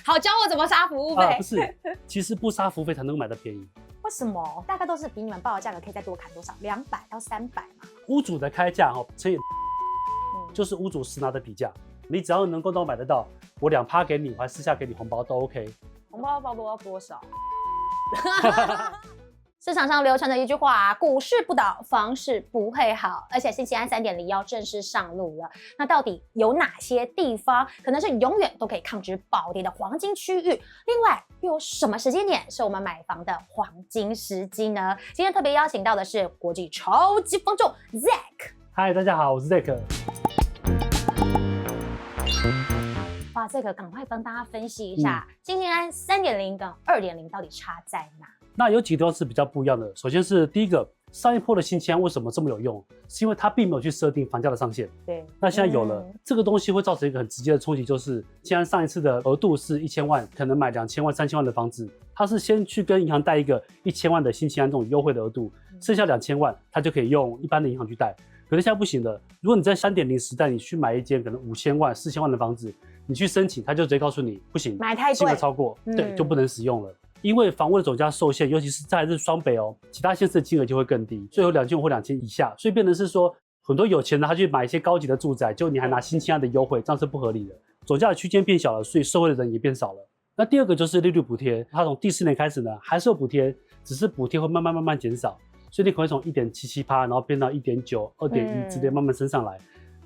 好，教我怎麼殺服務費。不是，其實不殺服務費才能買得便宜。為什麼？大概都是比你們報的價格可以再多砍多少？200到300嘛。屋主的開價乘以就是屋主實拿的底價。你只要能夠都買得到，我2%給你，我還私下給你紅包都 OK。紅包包多少？市場上流傳的一句話股市不倒，房市不會好。而且新青安3.0要正式上路了，那到底有哪些地方可能是永遠都可以抗值暴跌的黃金區域？另外又有什麼時間點是我們買房的黃金時機呢？今天特別邀請到的是國際超級房仲 Zack。嗨，大家好，我是 Zack。哇，Zack，趕快幫大家分析一下新青安3.0跟2.0到底差在哪？那有幾个地方是比較不一樣的。首先是第一個，上一波的新青安為什麼這麼有用？是因為它並沒有去設定房價的上限。對，那現在有了，這個東西會造成一個很直接的衝擊，就是既然上一次的額度是1000萬，可能買2000萬、3000萬的房子，它是先去跟銀行貸一個1000萬的新青安這種優惠的額度，剩下2000萬，它就可以用一般的銀行去貸。可是現在不行了，如果你在3.0時代，你去買一間可能5000萬、4000萬的房子，你去申請，它就直接告訴你不行，買太貴，金額超過，對，就不能使用了。因為房屋的總價受限，尤其是在雙北哦，其他縣市的金額就會更低，所以有2000或2000以下，所以變成是說很多有錢人他去買一些高級的住宅，就你還拿新青安的優惠，這樣是不合理的。總價的區間變小了，所以受惠的人也變少了。那第二個就是利率補貼，它從第4年開始呢，還是有補貼，只是補貼會慢慢減少，所以你可能會從1.77%，然後變到1.9、2.1之類慢慢升上來。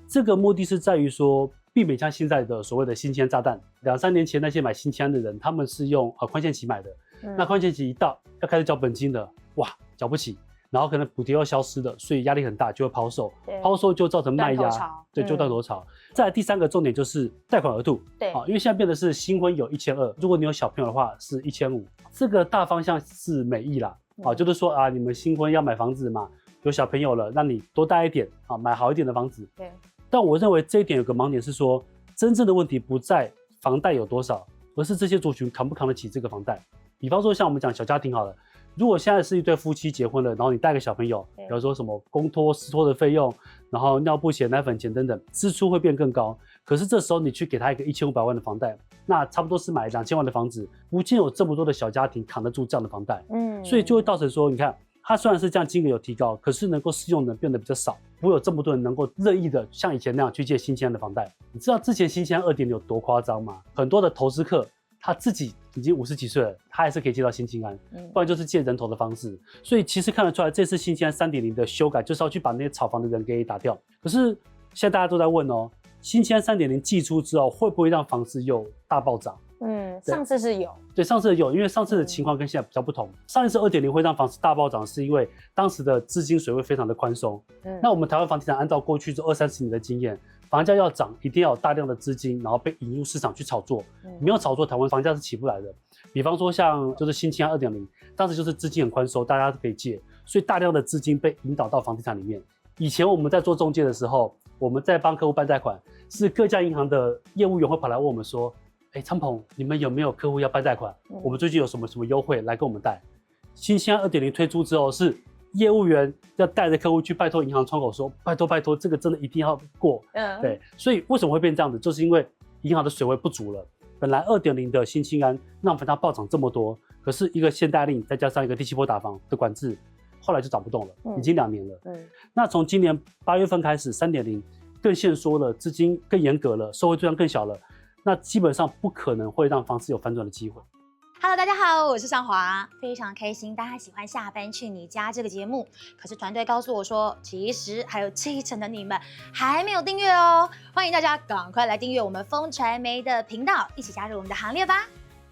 這個目的是在於說，避免像現在的所謂的新青安炸彈。2-3年前那些買新青安的人，他們是用寬限期買的。那寬限期一到，要開始繳本金了，哇，繳不起，然後可能補貼又消失了，所以壓力很大，就會拋售，拋售就造成賣壓，對，就斷頭潮。再來第3個重點就是貸款額度，對，因為現在變的是新婚有1200，如果你有小朋友的話是1500，這個大方向是美意啦，就是說啊，你們新婚要買房子嘛，有小朋友了，讓你多貸一點啊，買好一點的房子，對。但我認為這一點有個盲點是說，真正的問題不在房貸有多少，而是這些族群扛不扛得起這個房貸。比方說像我們講小家庭好了，如果現在是一對夫妻結婚了，然後你帶個小朋友，比如說什麼公托、私托的費用，然後尿布錢、奶粉錢等等，支出會變更高。可是這時候你去給他一個1500萬的房貸，那差不多是買2000萬的房子，不見有這麼多的小家庭扛得住這樣的房貸，所以就會造成說，你看它雖然是這樣金額有提高，可是能夠適用的人變得比較少，不會有這麼多人能夠任意的像以前那樣去借新青安的房貸。你知道之前新青安2.0有多誇張嗎？很多的投資客他自己已經50幾歲了，他還是可以借到新青安，不然就是借人頭的方式。所以其實看得出來，這次新青安3.0的修改就是要去把那些炒房的人給打掉。可是現在大家都在問哦，新青安3.0祭出之後，會不會讓房市又大暴漲？上次是有，對，上次有，因為上次的情況跟現在比較不同。上一次2.0會讓房市大暴漲，是因為當時的資金水位非常的寬鬆。那我們台灣房地產按照過去這20-30年的經驗，房價要漲，一定要有大量的資金，然後被引入市場去炒作。沒有炒作，台灣房價是起不來的。比方說像就是新青安2.0，當時就是資金很寬鬆，大家都可以借，所以大量的資金被引導到房地產裡面。以前我們在做仲介的時候，我們在幫客戶辦貸款，是各家銀行的業務員會跑來問我們說，昌鵬，你們有沒有客戶要辦貸款？我們最近有什麼優惠來跟我們貸？新青安2.0推出之後，是業務員要帶着客戶去拜托銀行窗口說，拜托，這個真的一定要過。對，所以為什麼會變這樣子？就是因為銀行的水位不足了。本來2.0的新青安讓房價暴漲這麼多，可是一個限貸令再加上一個第7波打房的管制，後來就漲不動了，已經2年了。那從今年8月份開始，3.0更限縮了，資金更嚴格了，受惠對象更小了。那基本上不可能會讓房市有反轉的機會。Hello， 大家好，我是尚華，非常開心大家喜歡下班去你家這個節目。可是團隊告訴我說，其實還有7成的你們還沒有訂閱哦，歡迎大家趕快來訂閱我們風傳媒的頻道，一起加入我們的行列吧。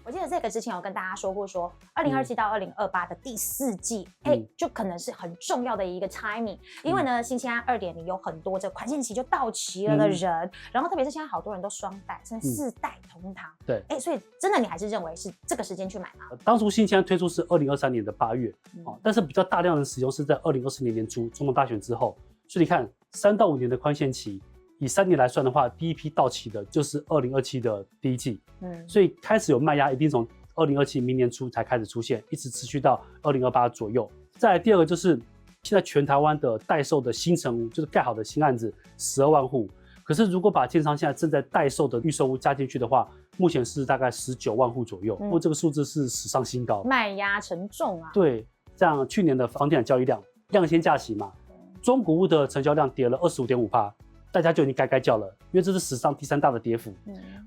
我記得這個之前有跟大家說過說，2027到2028的第4季，就可能是很重要的一個 timing，因為呢，新青安2.0有很多這寬限期就到期了的人，然後特別是現在好多人都雙貸，甚至4代同堂，對，所以真的你還是認為是這個時間去買嗎？當初新青安推出是2023年的8月，但是比較大量的使用是在2024年年初總統大選之後，所以你看3到5年的寬限期。以3年來算的話，第一批到期的就是2027的第1季，所以開始有賣壓，一定從2027明年初才開始出現，一直持續到2028左右。再來第二個就是現在全台灣的待售的新成屋，就是蓋好的新案子12萬戶，可是如果把建商現在正在待售的預售屋加進去的話，目前是大概19萬戶左右，不過這個數字是史上新高，賣壓沉重啊。對，像去年的房地產交易量先價息嘛，中古屋的成交量跌了25.5%，大家就已經該叫了，因為這是史上第3大的跌幅。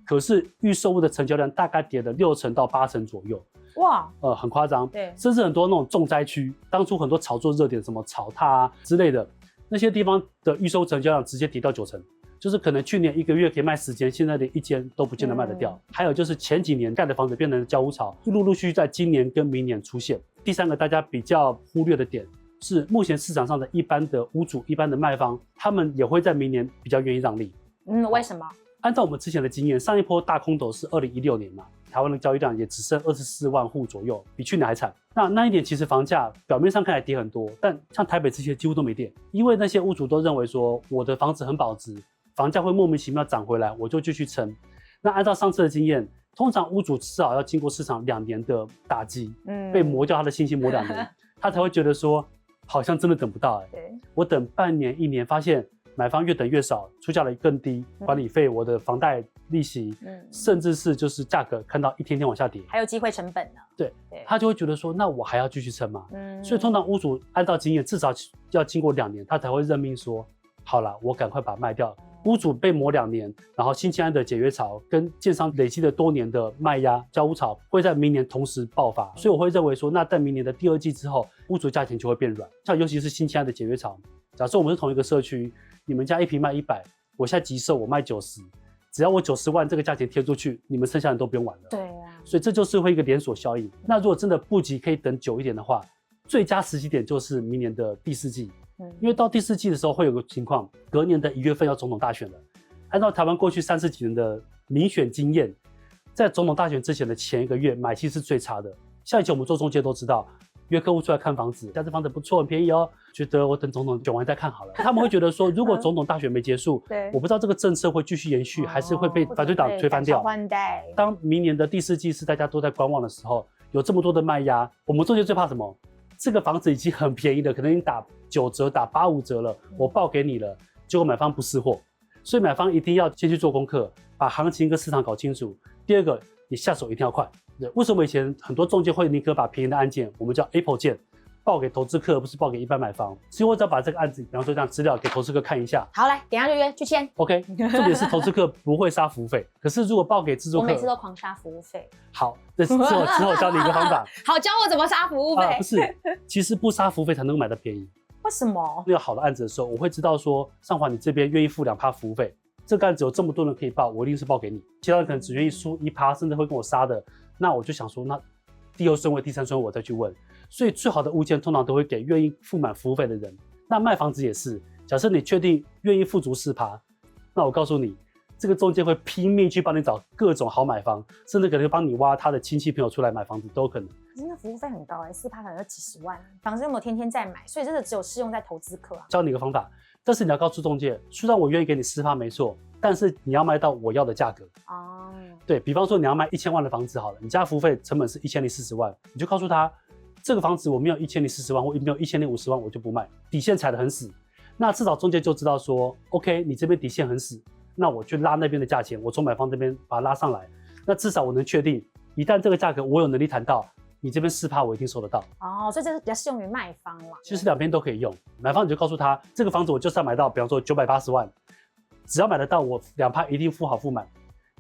可是預售屋的成交量大概跌了60%到80%左右。哇，很誇張。对，甚至很多那種重灾區，當初很多炒作熱點，什麼草踏啊之類的，那些地方的預售成交量直接跌到90%，就是可能去年1個月可以賣10間，現在連1間都不見得賣得掉。還有就是前幾年蓋的房子變成交屋潮，陸續在今年跟明年出現。第3個大家比較忽略的點是，目前市場上的一般的屋主、一般的賣方，他們也會在明年比較願意讓利。為什麼？按照我們之前的經驗，上一波大空頭是2016年嘛，台灣的交易量也只剩24萬戶左右，比去年還慘。那一年其實房價表面上看起來跌很多，但像台北這些幾乎都沒跌，因為那些屋主都認為說我的房子很保值，房價會莫名其妙漲回來，我就繼續撐。那按照上次的經驗，通常屋主至少要經過市場2年的打擊，被磨掉他的信心，磨2年，他才會覺得說好像真的等不到我等半年1年，發現買方越等越少，出價了更低，管理費、我的房貸利息，甚至是就是價格看到一天天往下跌，還有機會成本呢。对，他就會覺得說，那我還要繼續撐嗎？所以通常屋主按照經驗，至少要經過2年，他才會認命說，好啦，我趕快把它賣掉。屋主被磨2年，然後新青安的解約潮跟建商累積了多年的賣壓交屋潮，會在明年同時爆發。所以我會認為說，那在明年的第2季之後，屋主價錢就會變軟。像尤其是新青安的解約潮，假設我們是同一個社區，你們家一坪賣100，我現在急售我賣90，只要我90萬這個價錢貼出去，你們剩下人都不用玩了。對啊，所以這就是會一個連鎖效應。那如果真的不急，可以等久一點的話，最佳時機點就是明年的第4季。因為到第4季的時候會有個情況，隔年的1月份要總統大選了。按照台灣過去30幾年的民選經驗，在總統大選之前的前1個月買氣是最差的。像以前我們做中介都知道，約客戶出來看房子，家這房子不錯，很便宜哦，覺得我等總統選完再看好了。他們會覺得說，如果總統大選沒結束，我不知道這個政策會繼續延續，還是會被反對黨推翻掉。當明年的第4季是大家都在觀望的時候，有這麼多的賣壓，我們中介最怕什麼？這個房子已經很便宜了，可能已經打9折、打85折了，我報給你了，結果買方不識貨，所以買方一定要先去做功課，把行情跟市場搞清楚。第2個，你下手一定要快。為什麼以前很多中介會寧可把便宜的案件，我們叫 Apple 件，報給投資客，而不是報給一般買方？所以我只要把這個案子，比方說這樣資料給投資客看一下。好，來，等一下就約去簽。OK， 重點是投資客不會殺服務費，可是如果報給製作客，我每次都狂殺服務費。好，這之後教你一個方法。好，教我怎麼殺服務費？不是，其實不殺服務費才能買得便宜。為什麼？那個好的案子的時候，我會知道說，上華你這邊願意付2%服務費，這個案子有這麼多人可以報，我一定是報給你。其他人可能只願意輸1%，甚至會跟我殺的。那我就想說，那第2順位、第3順位我再去問。所以最好的物件通常都會給願意付滿服務費的人。那賣房子也是，假設你確定願意付足4%，那我告訴你，這個中介會拼命去幫你找各種好買方，甚至可能會幫你挖他的親戚朋友出來買房子都有可能。可是那服務費很高4%可能要幾十萬，房子又沒有天天在買，所以這個只有適用在投資客啊。教你一個方法，但是你要告訴中介，雖然我願意給你4%沒錯，但是你要賣到我要的價格。對，比方說你要賣1000萬的房子好了，你家服務費成本是1040萬，你就告訴他，這個房子我沒有1040萬或沒有1050萬，我就不賣，底線踩得很死。那至少中介就知道說 ，OK， 你這邊底線很死，那我去拉那邊的價錢，我從買方這邊把它拉上來，那至少我能確定，一旦這個價格我有能力談到，你這邊4%我一定收得到。所以這是比較適用於賣方啦。其實兩邊都可以用，買方你就告訴他，這個房子我就是要買到，比方說980萬，只要買得到，我2%一定付好付滿。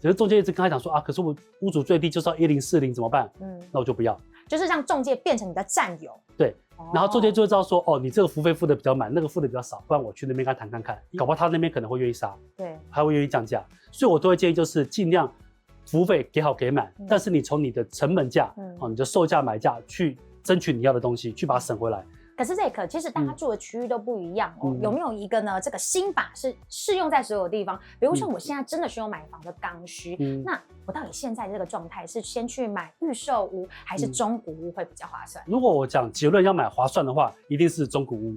只是中介一直跟他講說啊，可是我屋主最低就是要1040怎麼辦？那我就不要，就是讓中介變成你的戰友。對，然後中介就會知道說，哦，你這個服務費付的比較滿，那個付的比較少，不然我去那邊跟他談看看，搞不好他那邊可能會願意殺，對，還會願意降價。所以我都會建議就是盡量服務費給好給滿，但是你從你的成本價，你的售價買價去爭取你要的東西，去把它省回來。可是這個其實大家住的區域都不一樣哦，有沒有一個呢？這個心法是適用在所有地方？比如說我現在真的需要買房的剛需，那我到底現在這個狀態是先去買預售屋，還是中古屋會比較划算？如果我講結論要買划算的話，一定是中古屋。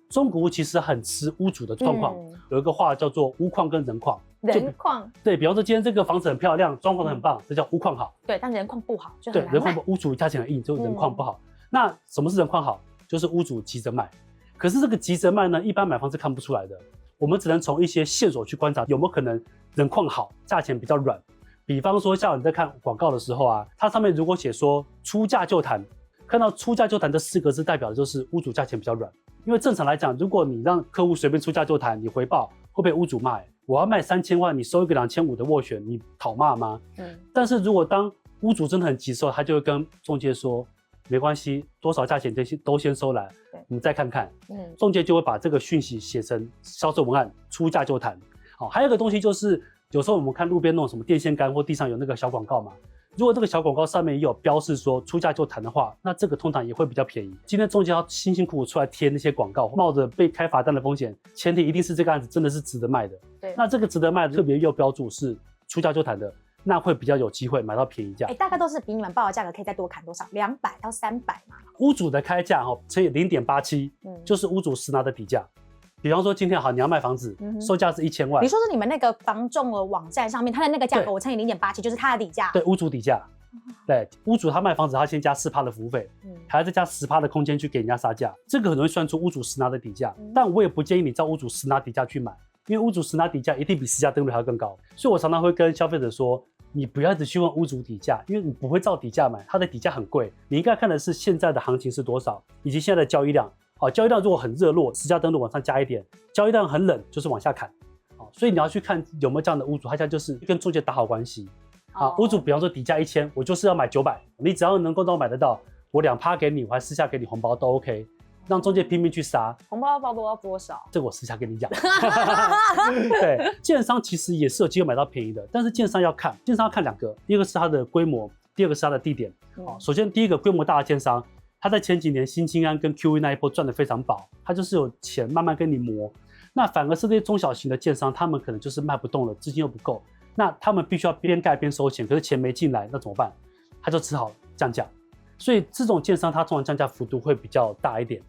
中古屋其實很吃屋主的狀況，有一個話叫做屋況跟人況。人況對，比方說今天這個房子很漂亮，裝潢得很棒，這叫屋況好。對，但人況不好就很難賣。對，人況不，屋主價錢很硬，就人況不好。那什麼是人況好？就是屋主急着賣，可是這個急着賣呢，一般買方是看不出來的。我們只能從一些線索去觀察，有沒有可能人況好，價錢比較軟，比方說像你在看廣告的時候啊，它上面如果寫說出價就談，看到出價就談這4個字，代表的就是屋主價錢比較軟。因為正常來講，如果你讓客戶隨便出價就談，你回報會被屋主罵。我要賣3000萬，你收一個2500的斡旋，你討罵嗎？但是如果當屋主真的很急的時候，他就會跟仲介說，沒關係，多少價錢都先收來，我們再看看。仲介就會把這個訊息寫成銷售文案，出價就談。好，還有一個東西就是，有時候我們看路邊那種什麼電線桿或地上有那個小廣告嘛。如果這個小廣告上面也有標示說出價就談的話，那這個通常也會比較便宜。今天中介要辛辛苦苦出來貼那些廣告，冒着被開罰單的風險，前提一定是這個案子真的是值得賣的。對，那這個值得賣的特別又標注是出價就談的，那會比較有機會買到便宜價。大概都是比你們報的價格可以再多砍多少？200到300嘛。屋主的開價乘以0.87，就是屋主實拿的底價。比方說今天好，你要賣房子，售價是1000萬。你說是你們那個房仲的網站上面，它的那個價格，我乘以0.87，就是它的底價。對，屋主底價。对，屋主他賣房子，他先加4%的服務費，還要再加10%的空間去給人家殺價，這個很容易算出屋主實拿的底價。但我也不建議你照屋主實拿底價去買，因為屋主實拿底價一定比實價登錄還要更高。所以我常常會跟消費者說，你不要一直去問屋主底價，因為你不會照底價買，它的底價很貴。你應該看的是現在的行情是多少，以及現在的交易量。交易量如果很熱絡，實價登錄往上加一點；交易量很冷，就是往下砍。所以你要去看有沒有這樣的屋主，他家就是跟中介打好關係。屋主比方說底價1000，我就是要買900，你只要能夠讓我買得到，我2%給你，我還私下給你紅包都 OK， 讓中介拼命去殺。紅包包多要多少？這個我私下跟你講。對，建商其實也是有機會買到便宜的，但是建商要看2個，一個是它的規模，第二個是它的地點。首先第一個規模大的建商，他在前幾年新青安跟 QE 那一波賺得非常飽，他就是有錢慢慢跟你磨。那反而是這些中小型的建商，他們可能就是賣不動了，資金又不夠，那他們必須要邊蓋邊收錢，可是錢沒進來，那怎麼辦？他就只好降價。所以這種建商他通常降價幅度會比較大一點。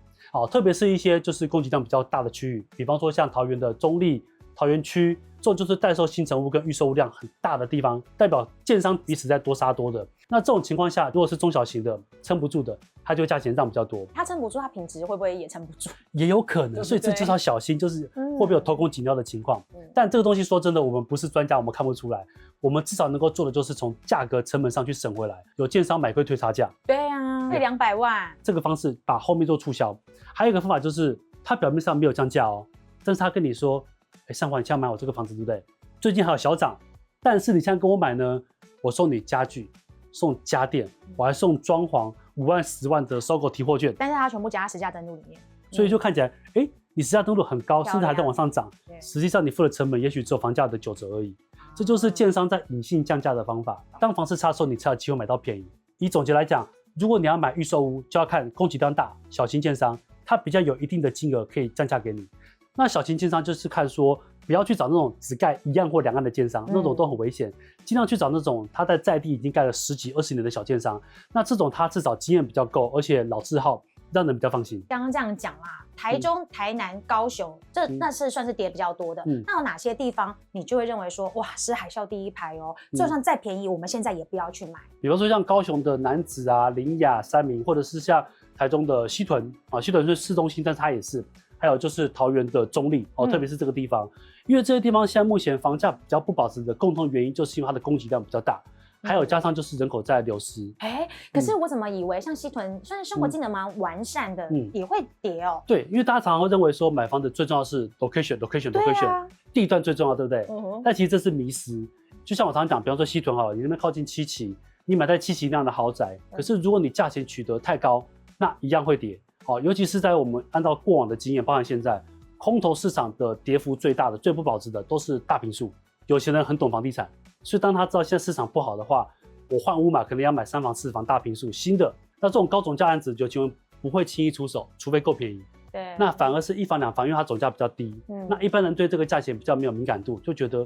特別是一些就是供給量比較大的區域，比方說像桃園的中壢、桃園區，這種就是代售新成屋跟預售屋量很大的地方，代表建商彼此在多殺多的。那這種情況下，如果是中小型的撐不住的，它就價錢讓比較多。它撐不住，它品質会不會也撐不住？也有可能，所以這就是要小心，就是會不會有偷工減料的情況。但這個東西說真的，我們不是專家，我們看不出來。我們至少能夠做的就是從價格成本上去省回来。有建商買貴退差價，對啊，退200萬，這個方式把後面做促銷。還有一個方法就是，他表面上沒有降價哦，但是他跟你說，上華你現在買我這個房子對不對？最近還有小漲，但是你現在跟我買呢，我送你家具，送家電，我還送裝潢5萬10萬的收購提貨券，但是它全部加在實價登錄裡面，所以就看起來，你實價登錄很高，甚至還在往上漲，實際上你付的成本也許只有房價的9折而已。這就是建商在隱性降價的方法。當房市差的時候，你才有機會買到便宜。以總結來講，如果你要買預售屋，就要看供給量大，小型建商，它比較有一定的金額可以降價給你。那小型建商就是看說，不要去找那種只蓋1案或2案的建商，那種都很危險。盡量去找那種他在地已經蓋了10幾20年的小建商。那這種他至少經驗比較夠，而且老字號，讓人比較放心。剛剛這樣講啦，台中、台南、高雄，那是算是跌比較多的。那有哪些地方你就會認為說，哇，是海嘯第一排哦，就算再便宜，我們現在也不要去買。比方說像高雄的楠梓啊、苓雅、三民，或者是像台中的西屯啊，西屯是市中心，但是它也是。還有就是桃園的中壢特別是這個地方，因為這些地方現在目前房價比較不保值的共同原因，就是因為它的供給量比較大，還有加上就是人口在流失。可是我怎麼以為像西屯，雖然生活機能蠻完善的，也會跌哦？對，因為大家常常會認為說買房子最重要是 location，地段最重要，對不對？但其實這是迷思。就像我常常講，比方說西屯好了，你那邊靠近七期，你買在七期那樣的豪宅，可是如果你價錢取得太高，那一樣會跌。尤其是在我們按照過往的經驗，包含現在空頭市場的跌幅最大的、最不保值的都是大坪數。有錢人很懂房地產，所以當他知道現在市场不好的話，我換屋嘛，可能要買3房4房大坪數新的。那這種高總價案子就基本不會輕易出手，除非夠便宜。对，那反而是1房2房，因為它總價比較低。那一般人對這個價錢比較沒有敏感度，就覺得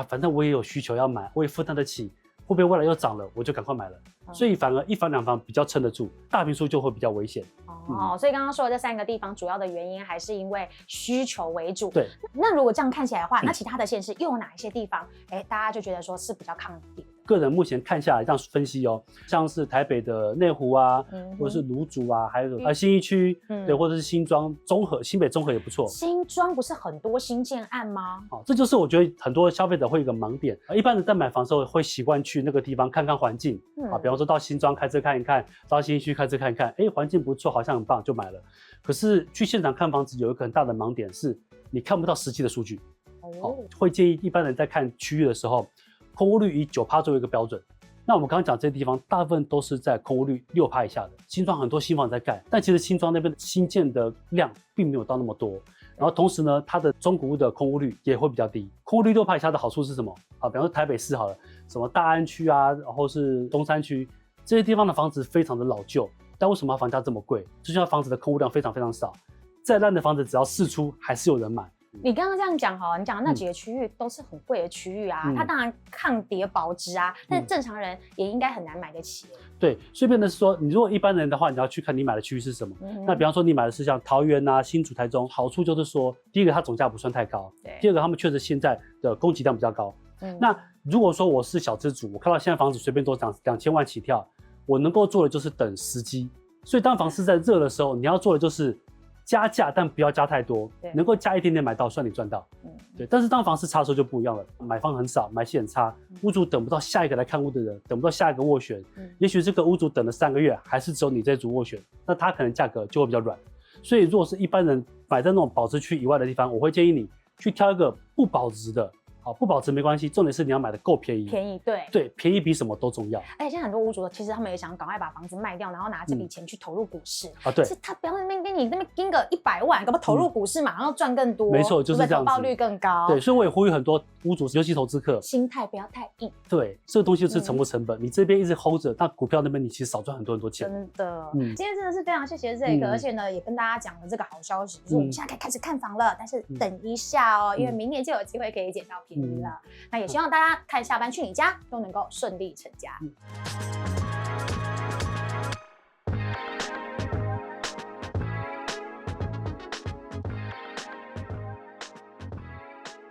反正我也有需求要買，我也負擔得起。會不會未來又漲了，我就趕快買了。所以反而1房2房比較撐得住，大坪數就會比較危險。所以剛剛說的這3個地方，主要的原因還是因為需求為主。對。那如果這樣看起來的話，那其他的縣市又有哪一些地方，大家就覺得說是比較抗跌的？個人目前看下來這樣分析哦，像是台北的內湖啊，或者是蘆竹啊，還有信義區，對，或者是新莊、中和、新北中和也不錯。新莊不是很多新建案嗎？哦，這就是我覺得很多消費者會有一個盲點，一般人在買房的時候會習慣去那個地方看看環境，啊，比方說到新莊開車看一看，到新義區開車看一看，環境不錯，好像很棒，就買了。可是去現場看房子有一個很大的盲點是，你看不到實際的數據。會建議一般人在看區域的時候，空屋率以9%作為一個標準。那我們剛剛講這些地方，大部分都是在空屋率6%以下的。新莊很多新房在蓋，但其實新莊那邊新建的量並沒有到那麼多。然後同時呢，它的中古屋的空屋率也會比較低。空屋率6%以下的好處是什麼？啊，比方說台北市好了，什麼大安區啊，然後是東山區這些地方的房子非常的老舊，但為什麼它房價這麼貴？就是因為房子的空屋量非常非常少，再爛的房子只要釋出，還是有人買。你剛剛這樣講哈，你講的那幾個區域都是很貴的區域啊，它當然抗跌保值啊，但是正常人也應該很難買得起。對，所以變成是說，你如果一般人的話，你要去看你買的區域是什麼。那比方說你買的是像桃園啊、新竹、台中，好處就是說，第一個它總價不算太高，第二個他們確實現在的供給量比較高。那如果說我是小資主，我看到現在房子隨便都漲2000萬起跳，我能夠做的就是等時機。所以當房市在熱的時候，你要做的就是加價，但不要加太多，能夠加一點點買到，算你賺到。对。但是當房市差的時候就不一樣了，買方很少，買氣很差，屋主等不到下一個來看屋的人，等不到下一個斡旋，也許這個屋主等了3個月，還是只有你這組斡旋，那他可能價格就會比較軟。所以如果是一般人買在那種保值區以外的地方，我會建議你去挑一個不保值的。好，不保值沒關係，重點是你要買的夠便宜。便宜，對，便宜比什麼都重要。而且現在很多屋主其實他們也想趕快把房子賣掉，然後拿這筆錢去投入股市。啊，对，是他不要在那邊跟你那邊盯個100萬，搞不好投入股市馬上要賺更多。沒錯，就是這樣子，回報率更高。对，所以我也呼籲很多屋主，尤其投資客，心態不要太硬。对，這個東西就是沉沒成本，你這邊一直 hold 着，那股票那邊你其實少賺很多很多錢。真的，今天真的是非常謝謝這個，而且呢也跟大家講了這個好消息，就是我們現在可以開始看房了，但是等一下哦，因為明年就有機會可以撿到便宜了。那也希望大家看下班去你家都能夠順利成家。